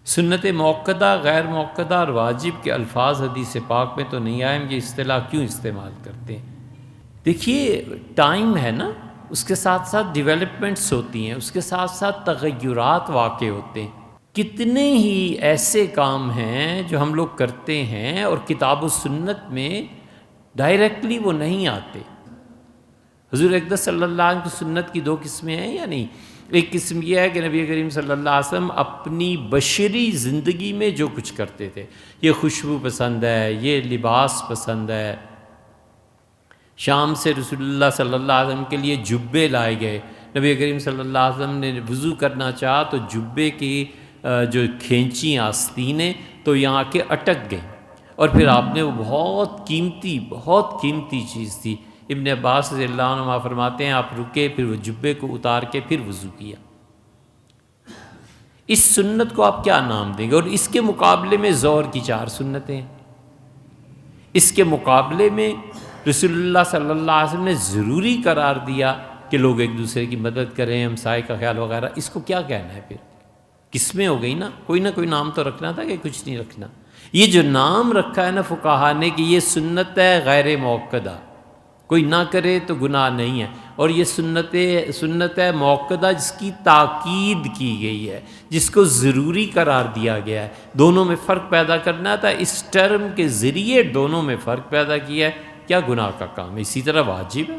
سنت موقدہ، غیر موقدہ اور واجب کے الفاظ حدیث پاک میں تو نہیں آئے، ہم یہ اصطلاح کیوں استعمال کرتے ہیں؟ دیکھیے ٹائم ہے نا، اس کے ساتھ ساتھ ڈیولپمنٹس ہوتی ہیں، اس کے ساتھ ساتھ تغیرات واقع ہوتے ہیں۔ کتنے ہی ایسے کام ہیں جو ہم لوگ کرتے ہیں اور کتاب و سنت میں ڈائریکٹلی وہ نہیں آتے۔ حضور اقدس صلی اللہ علیہ وسلم کی سنت کی دو قسمیں ہیں یا نہیں؟ ایک قسم یہ ہے کہ نبی کریم صلی اللہ علیہ وسلم اپنی بشری زندگی میں جو کچھ کرتے تھے، یہ خوشبو پسند ہے، یہ لباس پسند ہے۔ شام سے رسول اللہ صلی اللہ علیہ وسلم کے لیے جبے لائے گئے، نبی کریم صلی اللہ علیہ وسلم نے وضو کرنا چاہا تو جبے کی جو کھینچی آستینیں تو یہاں کے اٹک گئیں، اور پھر آپ نے وہ بہت قیمتی چیز تھی۔ ابن عباس رضی اللہ عنہ فرماتے ہیں آپ رکے، پھر وہ جبے کو اتار کے پھر وضو کیا۔ اس سنت کو آپ کیا نام دیں گے؟ اور اس کے مقابلے میں ظہر کی 4 سنتیں، اس کے مقابلے میں رسول اللہ صلی اللہ علیہ وسلم نے ضروری قرار دیا کہ لوگ ایک دوسرے کی مدد کریں، ہمسائے کا خیال وغیرہ۔ اس کو کیا کہنا ہے؟ پھر قسمیں ہو گئی نا، کوئی نہ کوئی نام تو رکھنا تھا کہ کچھ نہیں رکھنا۔ یہ جو نام رکھا ہے نا فقہا نے کہ یہ سنت ہے غیر موقدہ، کوئی نہ کرے تو گناہ نہیں ہے، اور یہ سنت ہے موقدہ جس کی تاکید کی گئی ہے، جس کو ضروری قرار دیا گیا ہے۔ دونوں میں فرق پیدا کرنا تھا، اس ٹرم کے ذریعے دونوں میں فرق پیدا کیا ہے، کیا گناہ کا کام ہے؟ اسی طرح واجب ہے۔